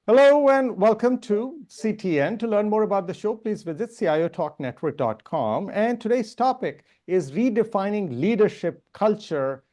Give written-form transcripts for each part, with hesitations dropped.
Hello and welcome to CTN. To learn more about the show, please visit CIOTalkNetwork.com. And today's topic is redefining leadership culture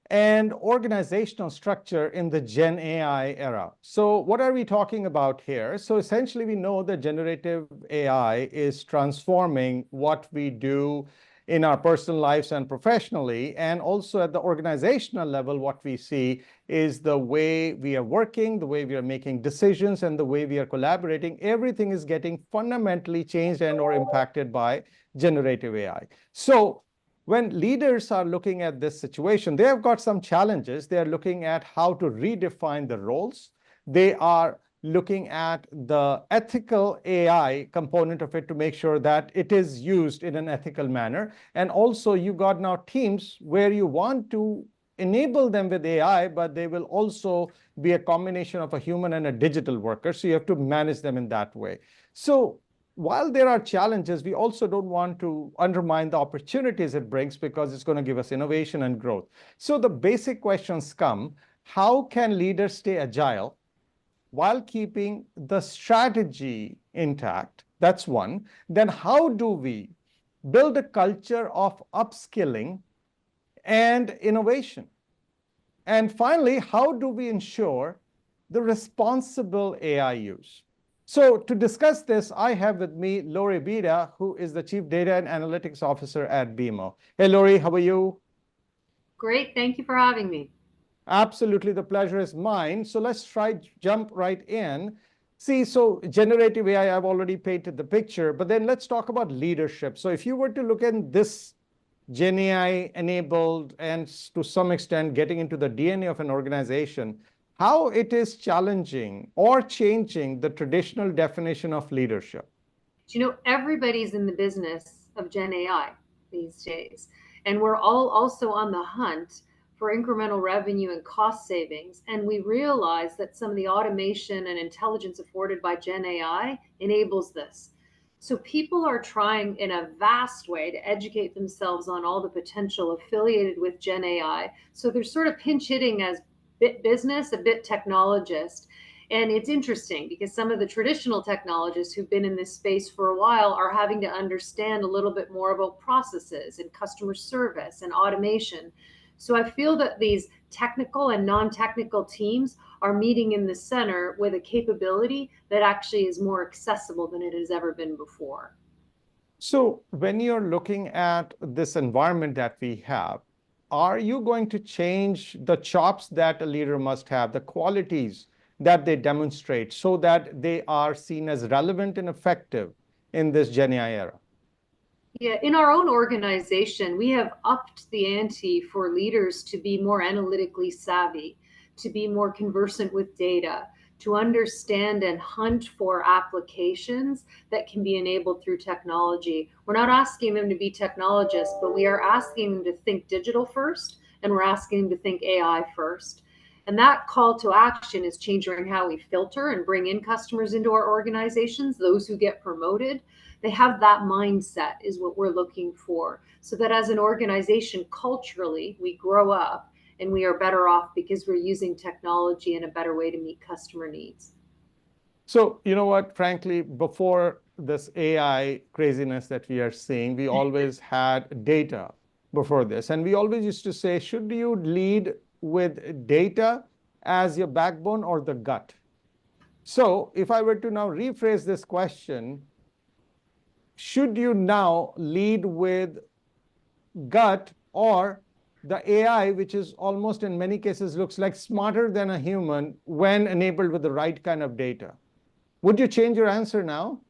and organizational structure in the Gen AI era. So what are we talking about here? So essentially, we know that generative AI is transforming what we do in our personal lives and professionally, and also at the organizational level, what we see is the way we are working, the way we are making decisions, and the way we are collaborating. Everything is getting fundamentally changed and or impacted by generative AI. So when leaders are looking at this situation, they have got some challenges. They are looking at how to redefine the roles. They are looking at the ethical AI component of it to make sure that it is used in an ethical manner. And also, you got now teams where you want to enable them with AI, but they will also be a combination of a human and a digital worker. So you have to manage them in that way. So while there are challenges, we also don't want to undermine the opportunities it brings because it's going to give us innovation and growth. So the basic questions come: how can leaders stay agile while keeping the strategy intact? That's one. Then how do we build a culture of upskilling and innovation? And finally, how do we ensure the responsible AI use? So to discuss this, I have with me Lori Bieda, who is the Chief Data and Analytics Officer at BMO. Hey, Lori, how are you? Great. Thank you for having me. Absolutely, the pleasure is mine. So let's jump right in. See, so generative AI, I've already painted the picture, but then let's talk about leadership. So if you were to look at this Gen AI enabled and to some extent getting into the DNA of an organization, how it is challenging or changing the traditional definition of leadership. Everybody's in the business of Gen AI these days, and we're all also on the hunt for incremental revenue and cost savings. And we realize that some of the automation and intelligence afforded by Gen AI enables this. So people are trying in a vast way to educate themselves on all the potential affiliated with Gen AI. So they're sort of pinch hitting as bit business, a bit technologist. And it's interesting because some of the traditional technologists who've been in this space for a while are having to understand a little bit more about processes and customer service and automation. So I feel that these technical and non-technical teams are meeting in the center with a capability that actually is more accessible than it has ever been before. So when you're looking at this environment that we have, are you going to change the chops that a leader must have, the qualities that they demonstrate so that they are seen as relevant and effective in this Gen AI era? Yeah, in our own organization, we have upped the ante for leaders to be more analytically savvy, to be more conversant with data, to understand and hunt for applications that can be enabled through technology. We're not asking them to be technologists, but we are asking them to think digital first, and we're asking them to think AI first. And that call to action is changing how we filter and bring in customers into our organizations, those who get promoted. They have that mindset is what we're looking for, so that as an organization culturally we grow up and we are better off because we're using technology in a better way to meet customer needs. So you know what, frankly, before this AI craziness that we are seeing, we always had data before this. And we always used to say, should you lead with data as your backbone or the gut? So if I were to now rephrase this question, should you now lead with gut or the AI, which is almost in many cases looks like smarter than a human when enabled with the right kind of data? Would you change your answer now?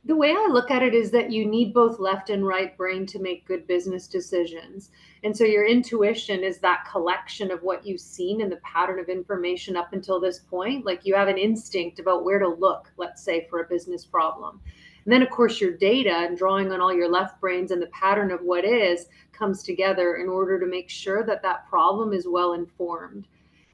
The way I look at it is that you need both left and right brain to make good business decisions. And so your intuition is that collection of what you've seen in the pattern of information up until this point. Like you have an instinct about where to look, let's say, for a business problem. And then, of course, your data and drawing on all your left brains and the pattern of what is comes together in order to make sure that that problem is well informed.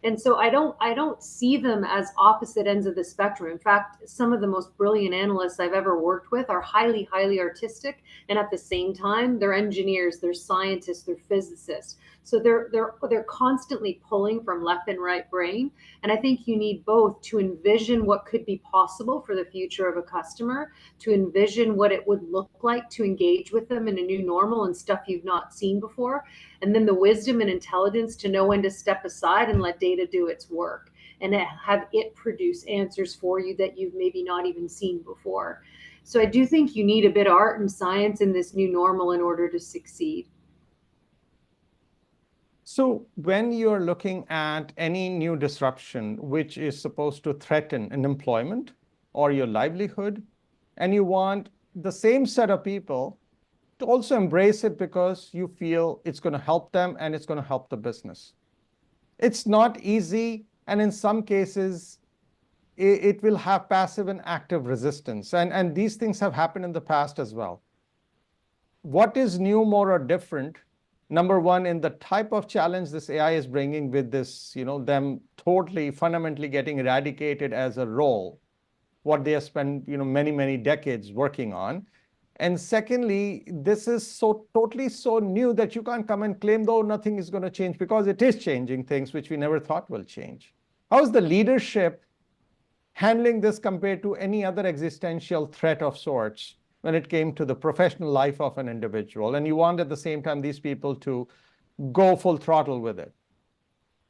And so I don't see them as opposite ends of the spectrum. In fact, some of the most brilliant analysts I've ever worked with are highly, highly artistic, and at the same time, they're engineers, they're scientists, they're physicists. So they're constantly pulling from left and right brain. And I think you need both to envision what could be possible for the future of a customer, to envision what it would look like to engage with them in a new normal and stuff you've not seen before, and then the wisdom and intelligence to know when to step aside and let data do its work and have it produce answers for you that you've maybe not even seen before. So I do think you need a bit of art and science in this new normal in order to succeed. So when you're looking at any new disruption, which is supposed to threaten an employment or your livelihood, and you want the same set of people to also embrace it because you feel it's going to help them and it's going to help the business. It's not easy, and in some cases, it will have passive and active resistance. And these things have happened in the past as well. What is new, more, or different? Number one, in the type of challenge this AI is bringing with this, them totally, fundamentally getting eradicated as a role, what they have spent, many, many decades working on. And secondly, this is so totally so new that you can't come and claim, though nothing is going to change, because it is changing things which we never thought will change. How is the leadership handling this compared to any other existential threat of sorts when it came to the professional life of an individual? And you want at the same time these people to go full throttle with it.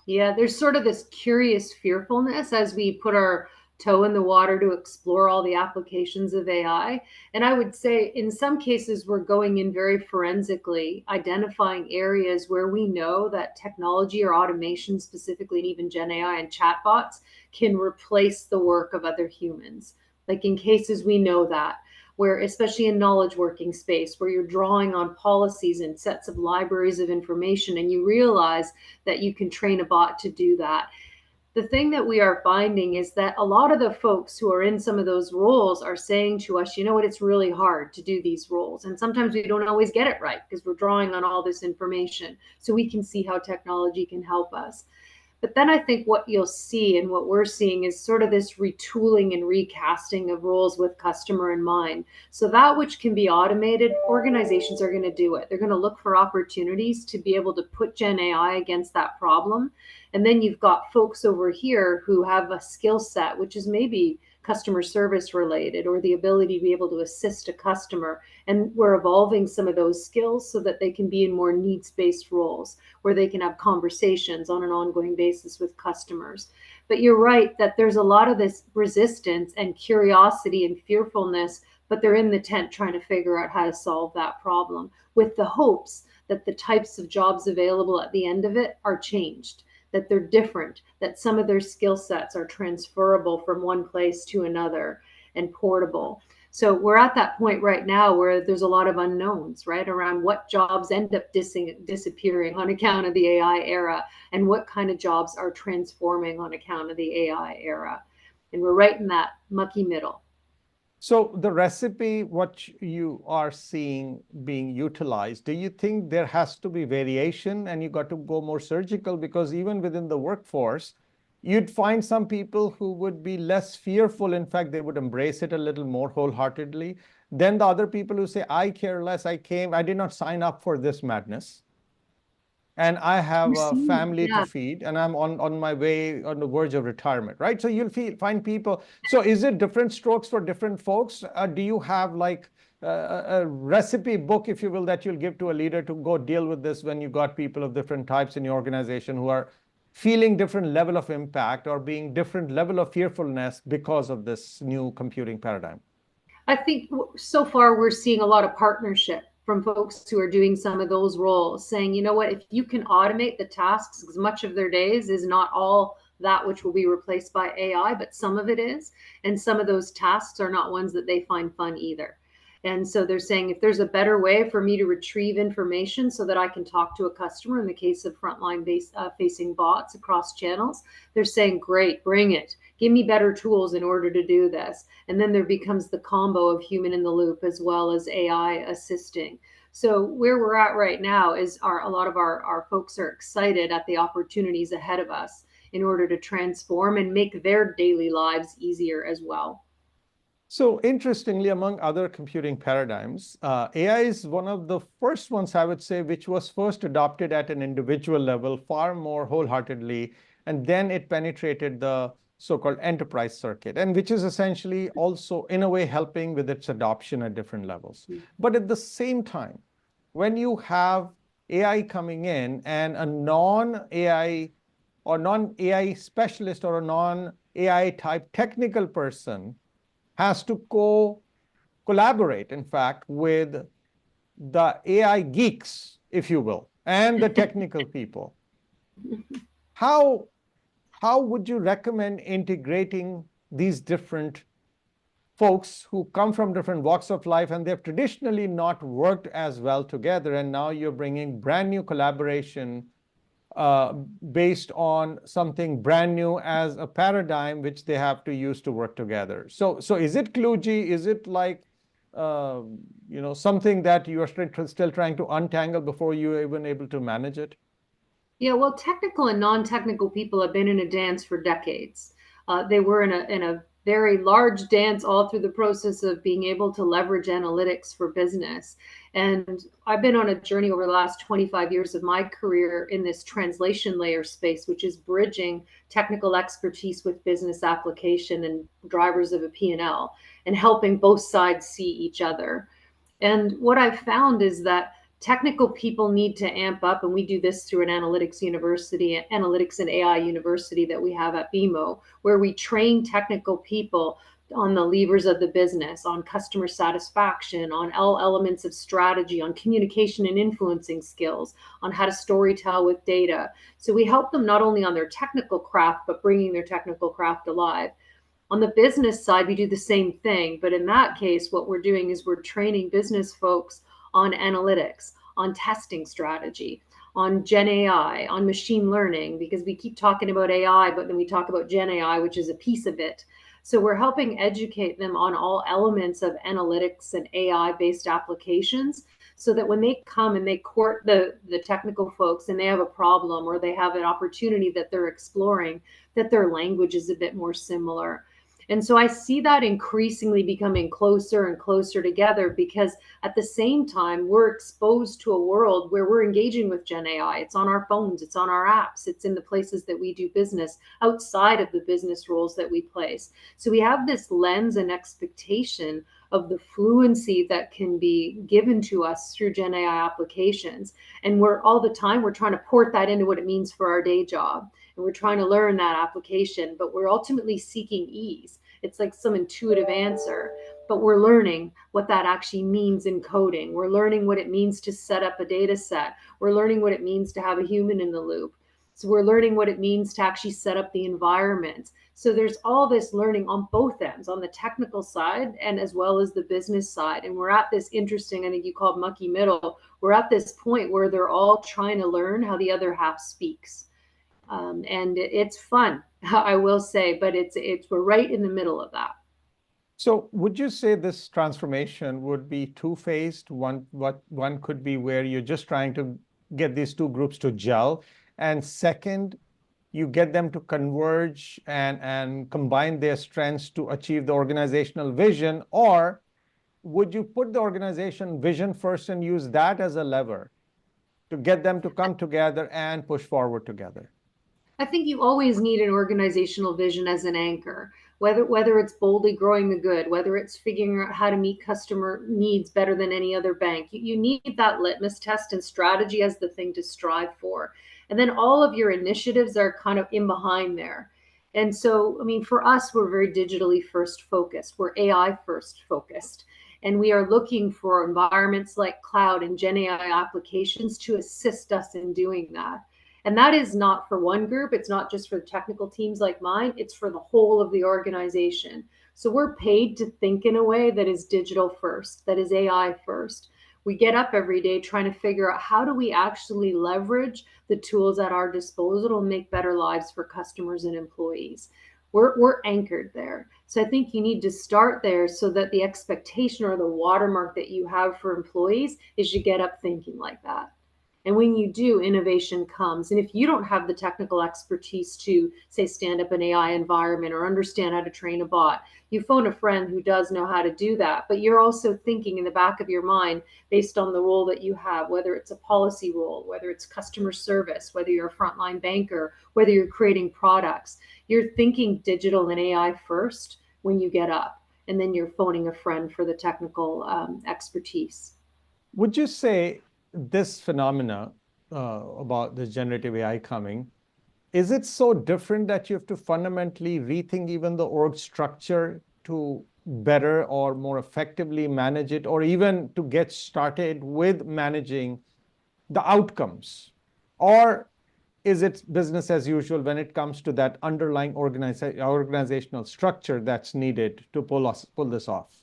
Yeah, there's sort of this curious fearfulness as we put our toe in the water to explore all the applications of AI. And I would say in some cases, we're going in very forensically, identifying areas where we know that technology or automation, specifically, and even Gen AI and chatbots, can replace the work of other humans. Like in cases we know that, where especially in knowledge working space, where you're drawing on policies and sets of libraries of information, and you realize that you can train a bot to do that. The thing that we are finding is that a lot of the folks who are in some of those roles are saying to us, you know what, it's really hard to do these roles. And sometimes we don't always get it right because we're drawing on all this information. So we can see how technology can help us. But then I think what you'll see and what we're seeing is sort of this retooling and recasting of roles with customer in mind. So that which can be automated, organizations are going to do it. They're going to look for opportunities to be able to put Gen AI against that problem. And then you've got folks over here who have a skill set, which is maybe customer service related or the ability to be able to assist a customer. And we're evolving some of those skills so that they can be in more needs-based roles where they can have conversations on an ongoing basis with customers. But you're right that there's a lot of this resistance and curiosity and fearfulness, but they're in the tent trying to figure out how to solve that problem with the hopes that the types of jobs available at the end of it are changed, that they're different, that some of their skill sets are transferable from one place to another and portable. So we're at that point right now where there's a lot of unknowns, right, around what jobs end up disappearing on account of the AI era and what kind of jobs are transforming on account of the AI era. And we're right in that mucky middle. So the recipe, what you are seeing being utilized, do you think there has to be variation and you got to go more surgical? Because even within the workforce, you'd find some people who would be less fearful. In fact, they would embrace it a little more wholeheartedly than the other people who say, I care less, I did not sign up for this madness. And I have a family to feed, and I'm on my way, on the verge of retirement, right? So you'll find people. So is it different strokes for different folks? Do you have like a recipe book, if you will, that you'll give to a leader to go deal with this when you got people of different types in your organization who are feeling different level of impact or being different level of fearfulness because of this new computing paradigm? I think so far we're seeing a lot of partnership from folks who are doing some of those roles, saying, you know what, if you can automate the tasks, because much of their days is not all that which will be replaced by AI, but some of it is. And some of those tasks are not ones that they find fun either. And so they're saying, if there's a better way for me to retrieve information so that I can talk to a customer in the case of frontline facing bots across channels, they're saying, great, bring it. Give me better tools in order to do this. And then there becomes the combo of human in the loop as well as AI assisting. So where we're at right now is a lot of our folks are excited at the opportunities ahead of us in order to transform and make their daily lives easier as well. So interestingly, among other computing paradigms, AI is one of the first ones, I would say, which was first adopted at an individual level far more wholeheartedly, and then it penetrated the so-called enterprise circuit, and which is essentially also, in a way, helping with its adoption at different levels. But at the same time, when you have AI coming in and a non-AI or non-AI specialist or a non-AI type technical person has to collaborate, in fact, with the AI geeks, if you will, and the technical people. How would you recommend integrating these different folks who come from different walks of life and they've traditionally not worked as well together, and now you're bringing brand new collaboration based on something brand new as a paradigm which they have to use to work together? So is it kludgy? Is it like something that you are still trying to untangle before you're even able to manage it? Yeah, well, technical and non-technical people have been in a dance for decades. They were in a very large dance all through the process of being able to leverage analytics for business. And I've been on a journey over the last 25 years of my career in this translation layer space, which is bridging technical expertise with business application and drivers of a P&L and helping both sides see each other. And what I've found is that technical people need to amp up, and we do this through an analytics university, analytics and AI university that we have at BMO, where we train technical people on the levers of the business, on customer satisfaction, on all elements of strategy, on communication and influencing skills, on how to storytell with data. So we help them not only on their technical craft, but bringing their technical craft alive. On the business side, we do the same thing. But in that case, what we're doing is we're training business folks on analytics, on testing strategy, on Gen AI, on machine learning, because we keep talking about AI, but then we talk about Gen AI, which is a piece of it. So we're helping educate them on all elements of analytics and AI-based applications, so that when they come and they court the technical folks and they have a problem or they have an opportunity that they're exploring, that their language is a bit more similar. And so I see that increasingly becoming closer and closer together, because at the same time, we're exposed to a world where we're engaging with Gen AI. It's on our phones, it's on our apps, it's in the places that we do business outside of the business roles that we place. So we have this lens and expectation of the fluency that can be given to us through Gen AI applications. And we're all the time, we're trying to port that into what it means for our day job. And we're trying to learn that application, but we're ultimately seeking ease. It's like some intuitive answer, but we're learning what that actually means in coding. We're learning what it means to set up a data set. We're learning what it means to have a human in the loop. So we're learning what it means to actually set up the environment. So there's all this learning on both ends, on the technical side and as well as the business side. And we're at this interesting, I think you called mucky middle. We're at this point where they're all trying to learn how the other half speaks. And it's fun, I will say, but we're right in the middle of that. So would you say this transformation would be two-phased? One could be where you're just trying to get these two groups to gel, and second, you get them to converge and combine their strengths to achieve the organizational vision? Or would you put the organization vision first and use that as a lever to get them to come together and push forward together? I think you always need an organizational vision as an anchor, whether it's boldly growing the good, whether it's figuring out how to meet customer needs better than any other bank. You need that litmus test and strategy as the thing to strive for. And then all of your initiatives are kind of in behind there. And so, I mean, for us, we're very digitally first focused. We're AI first focused. And we are looking for environments like cloud and Gen AI applications to assist us in doing that. And that is not for one group. It's not just for the technical teams like mine. It's for the whole of the organization. So we're paid to think in a way that is digital first, that is AI first. We get up every day trying to figure out how do we actually leverage the tools at our disposal to make better lives for customers and employees. We're anchored there. So I think you need to start there so that the expectation or the watermark that you have for employees is you get up thinking like that. And when you do, innovation comes. And if you don't have the technical expertise to, say, stand up an AI environment or understand how to train a bot, you phone a friend who does know how to do that. But you're also thinking in the back of your mind, based on the role that you have, whether it's a policy role, whether it's customer service, whether you're a frontline banker, whether you're creating products, you're thinking digital and AI first when you get up. And then you're phoning a friend for the technical expertise. Would you say this phenomena about the generative AI coming, is it so different that you have to fundamentally rethink even the org structure to better or more effectively manage it, or even to get started with managing the outcomes? Or is it business as usual when it comes to that underlying organizational structure that's needed to pull this off?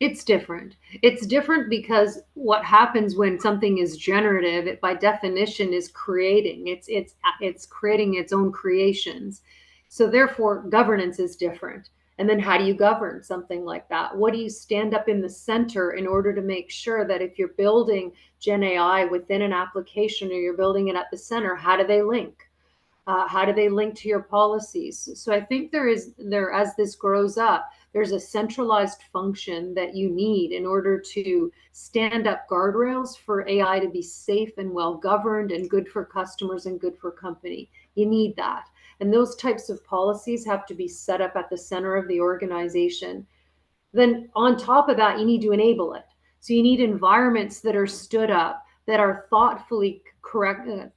It's different. It's different because what happens when something is generative, it by definition is creating. It's creating its own creations. So therefore, governance is different. And then how do you govern something like that? What do you stand up in the center in order to make sure that if you're building Gen AI within an application or you're building it at the center, how do they link? How do they link to your policies? So I think as this grows up, there's a centralized function that you need in order to stand up guardrails for AI to be safe and well governed and good for customers and good for company. You need that. And those types of policies have to be set up at the center of the organization. Then on top of that, you need to enable it. So you need environments that are stood up, that are thoughtfully created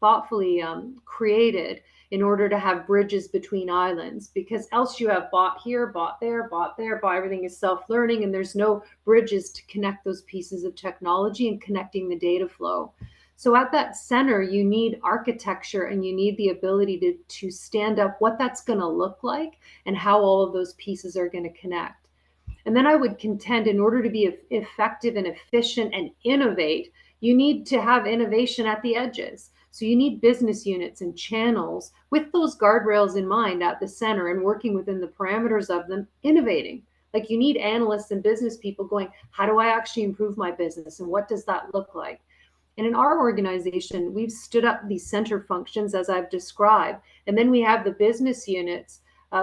in order to have bridges between islands, because else you have bot here, bot there, bot there, bot, everything is self-learning, and there's no bridges to connect those pieces of technology and connecting the data flow. So at that center, you need architecture and you need the ability to stand up what that's going to look like and how all of those pieces are going to connect. And then I would contend, in order to be effective and efficient and innovate, you need to have innovation at the edges. So you need business units and channels with those guardrails in mind at the center and working within the parameters of them, innovating. Like you need analysts and business people going, how do I actually improve my business? And what does that look like? And in our organization, we've stood up these center functions as I've described. And then we have the business units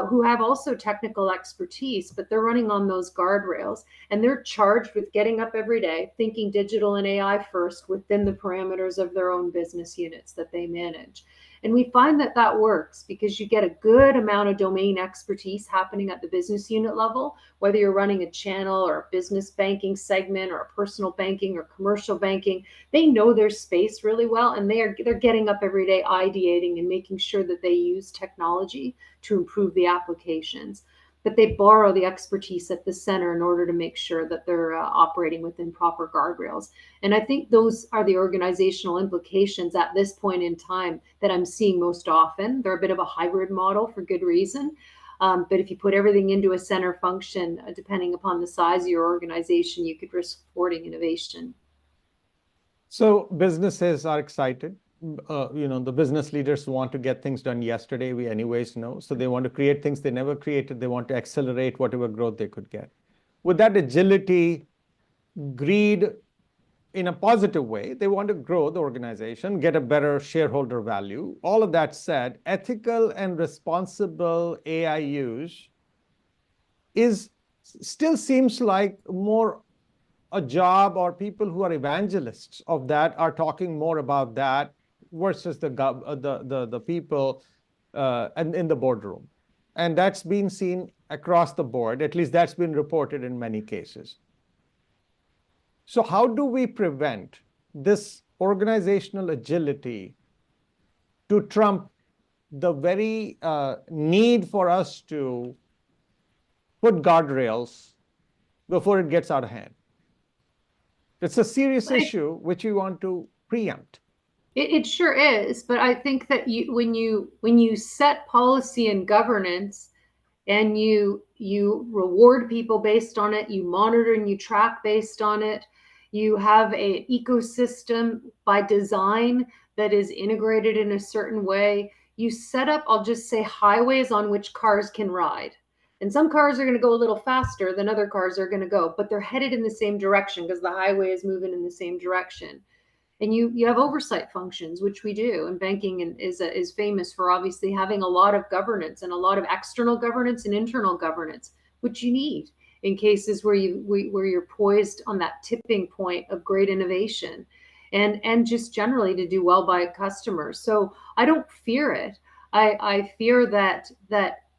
who have also technical expertise, but they're running on those guardrails and they're charged with getting up every day, thinking digital and AI first within the parameters of their own business units that they manage. And we find that that works because you get a good amount of domain expertise happening at the business unit level, whether you're running a channel or a business banking segment or a personal banking or commercial banking. They know their space really well, and they're getting up every day ideating and making sure that they use technology to improve the applications. But they borrow the expertise at the center in order to make sure that they're operating within proper guardrails. And I think those are the organizational implications at this point in time that I'm seeing most often. They're a bit of a hybrid model for good reason. But if you put everything into a center function, depending upon the size of your organization, you could risk thwarting innovation. So businesses are excited. The business leaders want to get things done yesterday, we anyways know. So they want to create things they never created. They want to accelerate whatever growth they could get. With that agility, greed, in a positive way, they want to grow the organization, get a better shareholder value. All of that said, ethical and responsible AI use still seems like more a job, or people who are evangelists of that are talking more about that versus the people and in the boardroom. And that's been seen across the board. At least that's been reported in many cases. So how do we prevent this organizational agility to trump the very need for us to put guardrails before it gets out of hand? It's a serious issue which we want to preempt. It sure is, but I think that when you set policy and governance, and you reward people based on it, you monitor and you track based on it, you have an ecosystem by design that is integrated in a certain way. You set up, I'll just say, highways on which cars can ride. And some cars are going to go a little faster than other cars are going to go, but they're headed in the same direction because the highway is moving in the same direction. And you have oversight functions, which we do. And banking is famous for obviously having a lot of governance and a lot of external governance and internal governance, which you need in cases where you're poised on that tipping point of great innovation, and just generally to do well by customers. So I don't fear it. I fear that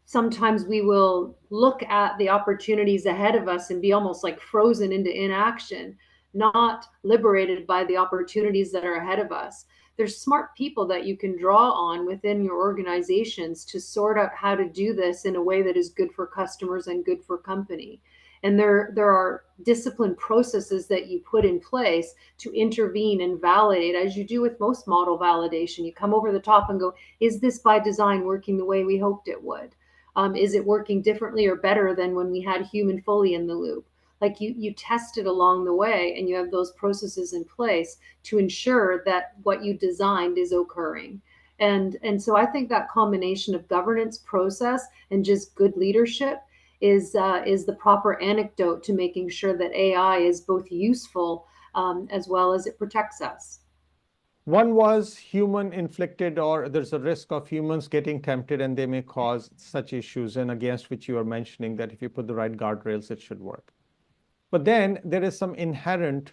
sometimes we will look at the opportunities ahead of us and be almost like frozen into inaction, not liberated by the opportunities that are ahead of us. There's smart people that you can draw on within your organizations to sort out how to do this in a way that is good for customers and good for company. And there are disciplined processes that you put in place to intervene and validate, as you do with most model validation. You come over the top and go, is this by design working the way we hoped it would? Is it working differently or better than when we had human fully in the loop? Like you test it along the way, and you have those processes in place to ensure that what you designed is occurring. And so I think that combination of governance, process, and just good leadership is the proper antidote to making sure that AI is both useful as well as it protects us. One was human inflicted, or there's a risk of humans getting tempted and they may cause such issues, and against which you are mentioning that if you put the right guardrails, it should work. But then there is some inherent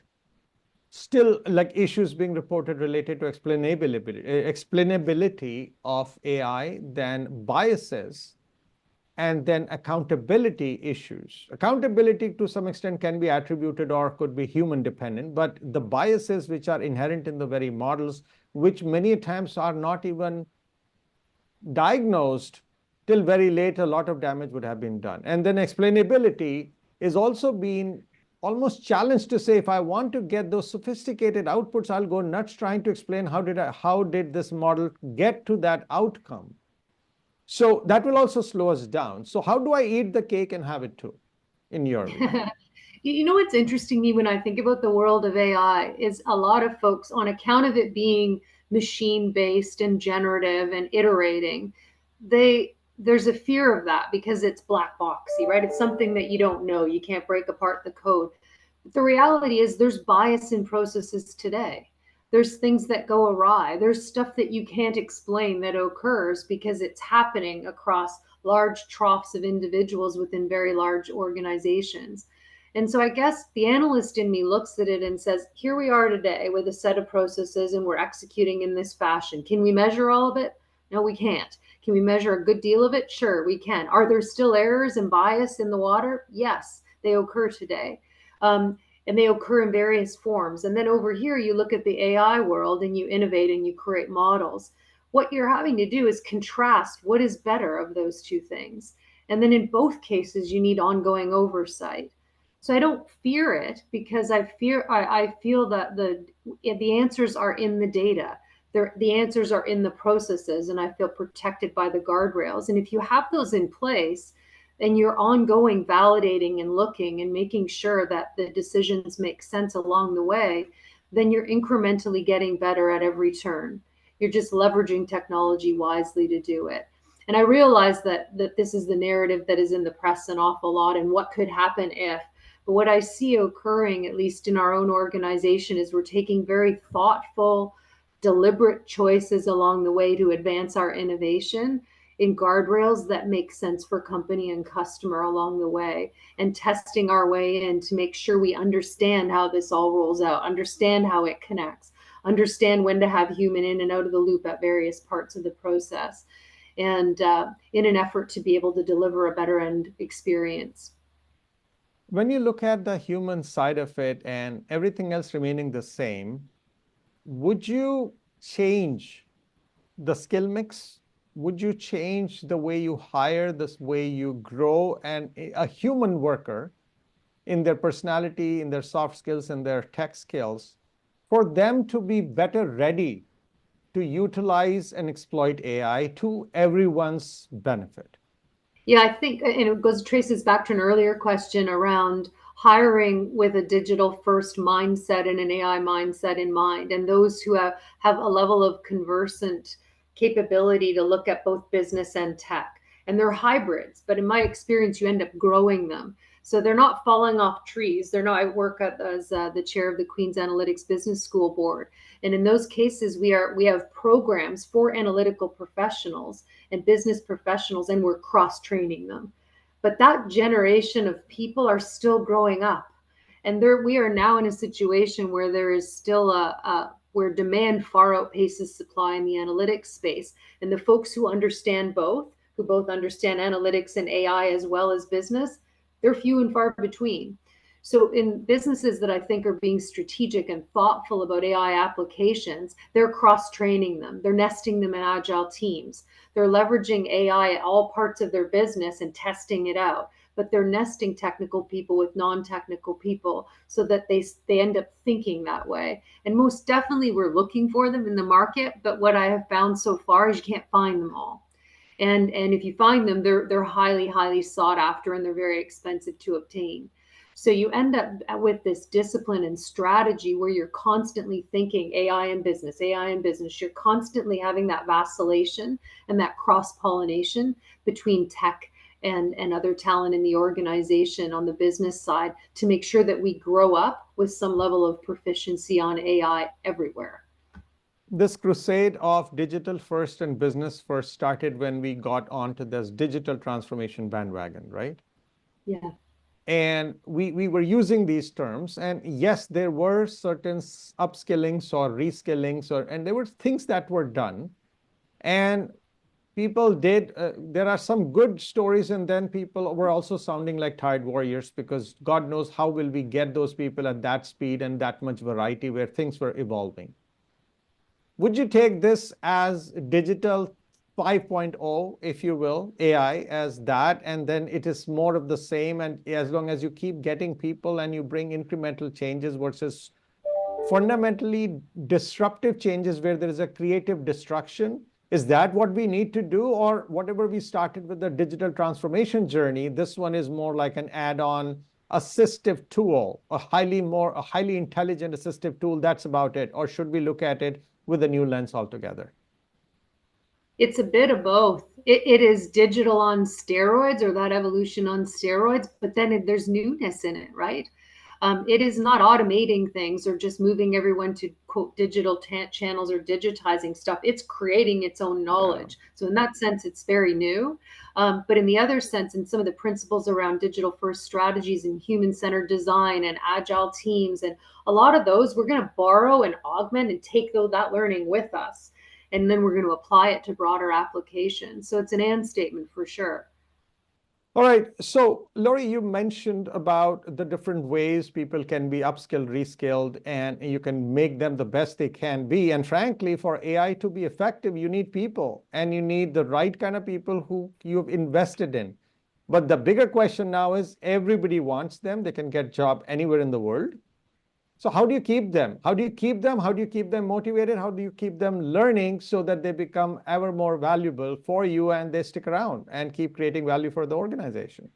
still like issues being reported related to explainability of AI, then biases, and then accountability issues. Accountability to some extent can be attributed or could be human dependent, but the biases which are inherent in the very models, which many times are not even diagnosed till very late, a lot of damage would have been done. And then explainability is also being almost challenged to say, if I want to get those sophisticated outputs, I'll go nuts trying to explain how did this model get to that outcome. So that will also slow us down. So how do I eat the cake and have it too, in your view? You know what's interesting to me when I think about the world of AI is a lot of folks, on account of it being machine based and generative and iterating, there's a fear of that because it's black boxy, right? It's something that you don't know. You can't break apart the code. But the reality is there's bias in processes today. There's things that go awry. There's stuff that you can't explain that occurs because it's happening across large troughs of individuals within very large organizations. And so I guess the analyst in me looks at it and says, here we are today with a set of processes and we're executing in this fashion. Can we measure all of it? No, we can't. Can we measure a good deal of it? Sure, we can. Are there still errors and bias in the water? Yes, they occur today. And they occur in various forms. And then over here, you look at the AI world and you innovate and you create models. What you're having to do is contrast what is better of those two things. And then in both cases, you need ongoing oversight. So I don't fear it because I feel that the answers are in the data. The answers are in the processes, and I feel protected by the guardrails. And if you have those in place, and you're ongoing validating and looking and making sure that the decisions make sense along the way, then you're incrementally getting better at every turn. You're just leveraging technology wisely to do it. And I realize that this is the narrative that is in the press an awful lot, and what could happen if. But what I see occurring, at least in our own organization, is we're taking very thoughtful, deliberate choices along the way to advance our innovation in guardrails that make sense for company and customer along the way, and testing our way in to make sure we understand how this all rolls out, understand how it connects, understand when to have human in and out of the loop at various parts of the process, and in an effort to be able to deliver a better end experience. When you look at the human side of it and everything else remaining the same, would you change the skill mix? Would you change the way you hire, the way you grow, and a human worker in their personality, in their soft skills, and their tech skills, for them to be better ready to utilize and exploit AI to everyone's benefit? Yeah, I think, and it traces back to an earlier question around hiring with a digital first mindset and an AI mindset in mind, and those who have a level of conversant capability to look at both business and tech. And they're hybrids, but in my experience, you end up growing them. So they're not falling off trees. They're not. I work as the chair of the Queen's Analytics Business School Board, and in those cases, we have programs for analytical professionals and business professionals, and we're cross training them. But that generation of people are still growing up, and there we are now in a situation where there is still a where demand far outpaces supply in the analytics space, and the folks who understand both, who both understand analytics and AI as well as business, they're few and far between. So in businesses that I think are being strategic and thoughtful about AI applications, they're cross-training them. They're nesting them in agile teams. They're leveraging AI at all parts of their business and testing it out. But they're nesting technical people with non-technical people so that they end up thinking that way. And most definitely we're looking for them in the market, but what I have found so far is you can't find them all. And if you find them, they're highly sought after, and they're very expensive to obtain. So you end up with this discipline and strategy where you're constantly thinking AI and business, AI and business. You're constantly having that vacillation and that cross-pollination between tech and other talent in the organization on the business side to make sure that we grow up with some level of proficiency on AI everywhere. This crusade of digital first and business first started when we got onto this digital transformation bandwagon, right? Yeah. And we were using these terms, and yes, there were certain upskillings or reskillings, and there were things that were done, and people did. There are some good stories, and then people were also sounding like tired warriors, because God knows how will we get those people at that speed and that much variety where things were evolving. Would you take this as digital 5.0, if you will, AI as that, and then it is more of the same, and as long as you keep getting people and you bring incremental changes versus fundamentally disruptive changes where there is a creative destruction? Is that what we need to do? Or whatever we started with the digital transformation journey, this one is more like an add-on assistive tool, a highly intelligent assistive tool, that's about it? Or should we look at it with a new lens altogether? It's a bit of both. It is digital on steroids, or that evolution on steroids, but then there's newness in it, right? It is not automating things or just moving everyone to quote digital channels or digitizing stuff. It's creating its own knowledge. Yeah. So in that sense, it's very new. But in the other sense, in some of the principles around digital first strategies and human-centered design and agile teams, and a lot of those, we're going to borrow and augment and take that learning with us. And then we're going to apply it to broader applications. So it's an and statement for sure. All right. So, Lori, you mentioned about the different ways people can be upskilled, reskilled, and you can make them the best they can be. And frankly, for AI to be effective, you need people, and you need the right kind of people who you've invested in. But the bigger question now is everybody wants them. They can get a job anywhere in the world. So how do you keep them? How do you keep them? How do you keep them motivated? How do you keep them learning so that they become ever more valuable for you and they stick around and keep creating value for the organization?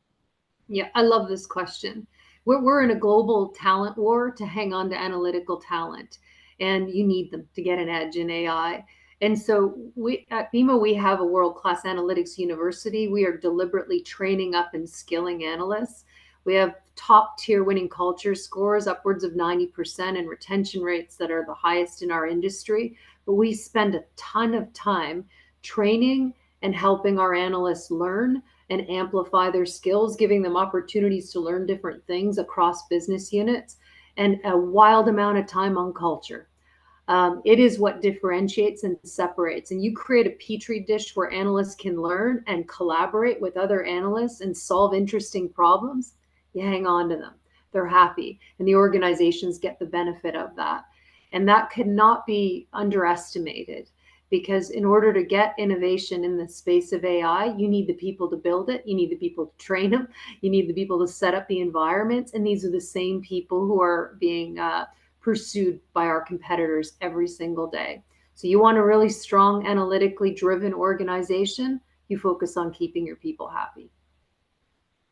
Yeah, I love this question. We're in a global talent war to hang on to analytical talent, and you need them to get an edge in AI. And so we at BMO, we have a world-class analytics university. We are deliberately training up and skilling analysts. We have top tier winning culture scores, upwards of 90%, and retention rates that are the highest in our industry. But we spend a ton of time training and helping our analysts learn and amplify their skills, giving them opportunities to learn different things across business units, and a wild amount of time on culture. It is what differentiates and separates. And you create a petri dish where analysts can learn and collaborate with other analysts and solve interesting problems. You hang on to them. They're happy, and the organizations get the benefit of that. And that cannot be underestimated, because in order to get innovation in the space of AI, you need the people to build it. You need the people to train them. You need the people to set up the environments. And these are the same people who are being pursued by our competitors every single day. So you want a really strong, analytically driven organization, you focus on keeping your people happy.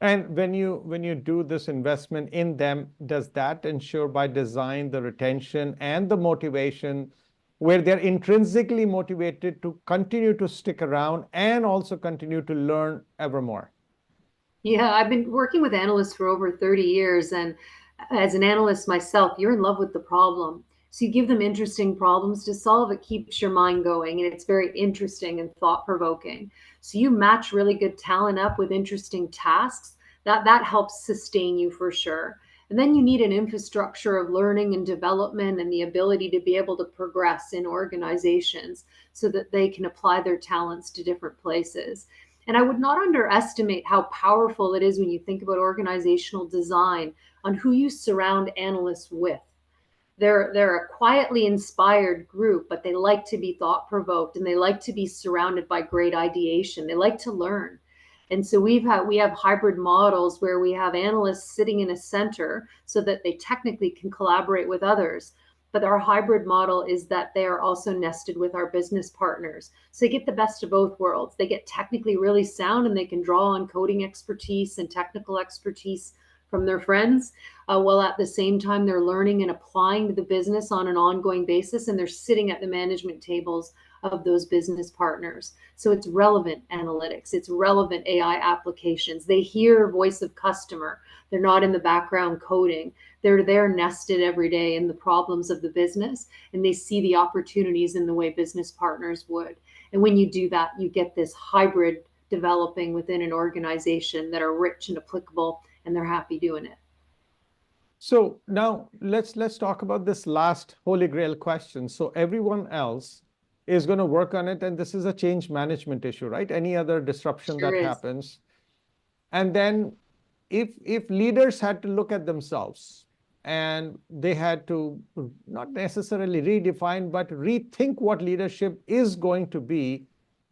And when you do this investment in them, does that ensure by design the retention and the motivation where they're intrinsically motivated to continue to stick around and also continue to learn ever more? Yeah, I've been working with analysts for over 30 years. And as an analyst myself, you're in love with the problem. So you give them interesting problems to solve. It keeps your mind going and it's very interesting and thought provoking. So you match really good talent up with interesting tasks. That helps sustain you for sure. And then you need an infrastructure of learning and development and the ability to be able to progress in organizations so that they can apply their talents to different places. And I would not underestimate how powerful it is when you think about organizational design on who you surround analysts with. They're a quietly inspired group, but they like to be thought provoked and they like to be surrounded by great ideation. They like to learn. And so we have hybrid models where we have analysts sitting in a center so that they technically can collaborate with others. But our hybrid model is that they are also nested with our business partners. So they get the best of both worlds. They get technically really sound and they can draw on coding expertise and technical expertise from their friends, while at the same time they're learning and applying to the business on an ongoing basis, and they're sitting at the management tables of those business partners. So it's relevant analytics, it's relevant AI applications. They hear voice of customer. They're not in the background coding. They're there nested every day in the problems of the business, and they see the opportunities in the way business partners would. And when you do that, you get this hybrid developing within an organization that are rich and applicable, and they're happy doing it. So now let's talk about this last holy grail question. So everyone else is going to work on it, and this is a change management issue, right? Any other disruption Sure that is. happens. And then if leaders had to look at themselves and they had to not necessarily redefine, but rethink what leadership is going to be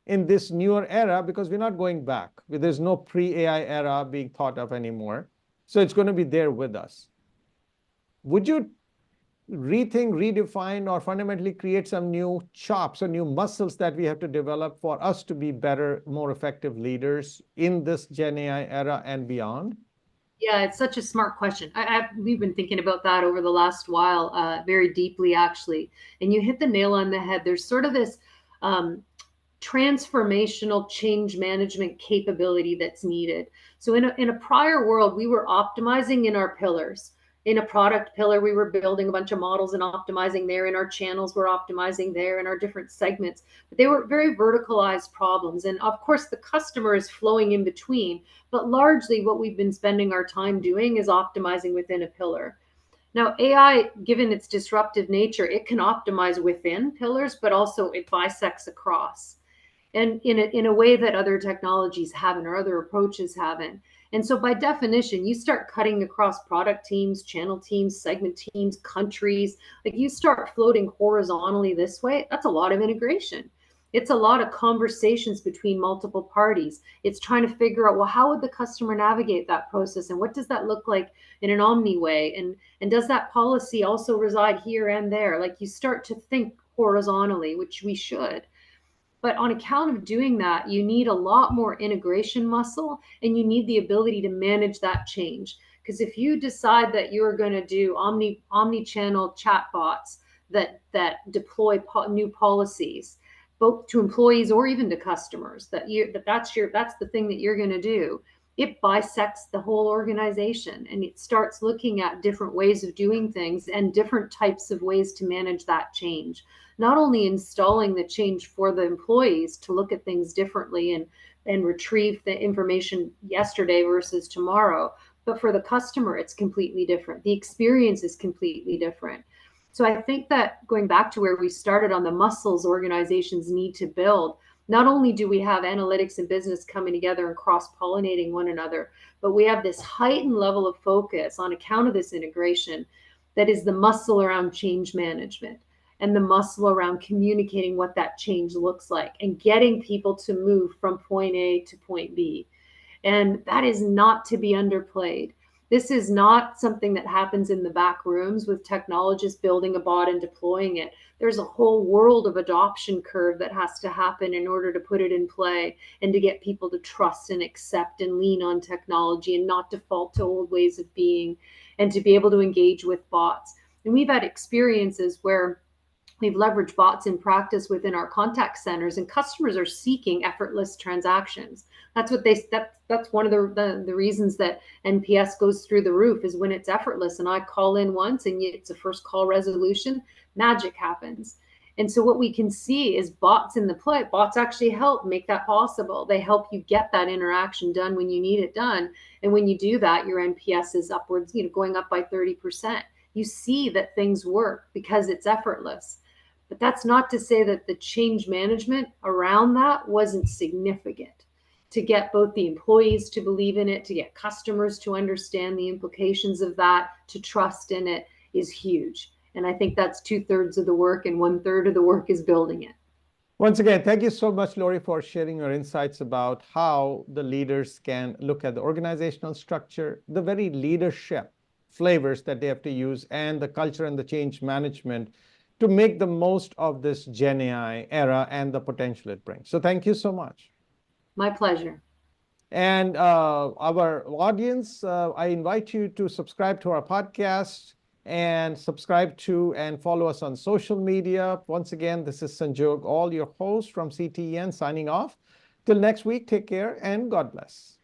in this newer era, because we're not going back. There's no pre-AI era being thought of anymore. So it's going to be there with us. Would you rethink, redefine, or fundamentally create some new chops or new muscles that we have to develop for us to be better, more effective leaders in this Gen AI era and beyond? Yeah, it's such a smart question. We've been thinking about that over the last while, very deeply, actually. And you hit the nail on the head. There's sort of this um, transformational change management capability that's needed. So in a prior world, we were optimizing in our pillars. In a product pillar, we were building a bunch of models and optimizing there. In our channels, we're optimizing there in our different segments. But they were very verticalized problems. And of course, the customer is flowing in between. But largely what we've been spending our time doing is optimizing within a pillar. Now, AI, given its disruptive nature, it can optimize within pillars, but also it bisects across, and in a way that other technologies haven't or other approaches haven't. And so by definition, you start cutting across product teams, channel teams, segment teams, countries. Like you start floating horizontally this way, that's a lot of integration. It's a lot of conversations between multiple parties. It's trying to figure out, well, how would the customer navigate that process? And what does that look like in an omni way? And does that policy also reside here and there? Like you start to think horizontally, which we should. But on account of doing that, you need a lot more integration muscle and you need the ability to manage that change. Because if you decide that you're going to do omni-channel chatbots that deploy new policies, both to employees or even to customers, that's the thing that you're going to do. It bisects the whole organization and it starts looking at different ways of doing things and different types of ways to manage that change, not only installing the change for the employees to look at things differently and retrieve the information yesterday versus tomorrow, but for the customer, it's completely different. The experience is completely different. So I think that going back to where we started on the muscles organizations need to build, not only do we have analytics and business coming together and cross-pollinating one another, but we have this heightened level of focus on account of this integration that is the muscle around change management and the muscle around communicating what that change looks like and getting people to move from point A to point B. And that is not to be underplayed. This is not something that happens in the back rooms with technologists building a bot and deploying it. There's a whole world of adoption curve that has to happen in order to put it in play and to get people to trust and accept and lean on technology and not default to old ways of being and to be able to engage with bots. And we've had experiences where We've leveraged bots in practice within our contact centers, and customers are seeking effortless transactions. That's one of the reasons that NPS goes through the roof, is when it's effortless. And I call in once, and it's a first call resolution. Magic happens. And so what we can see is bots in the play. Bots actually help make that possible. They help you get that interaction done when you need it done. And when you do that, your NPS is upwards, going up by 30%. You see that things work because it's effortless. But that's not to say that the change management around that wasn't significant. To get both the employees to believe in it, to get customers to understand the implications of that, to trust in it, is huge. And I think that's 2/3 of the work, and 1/3 of the work is building it. Once again, thank you so much, Lori, for sharing your insights about how the leaders can look at the organizational structure, the very leadership flavors that they have to use, and the culture and the change management to make the most of this Gen AI era and the potential it brings. So thank you so much. My pleasure. And our audience, I invite you to subscribe to our podcast and subscribe to and follow us on social media. Once again, this is Sanjog Aul, your host from CTN, signing off. Till next week, take care and God bless.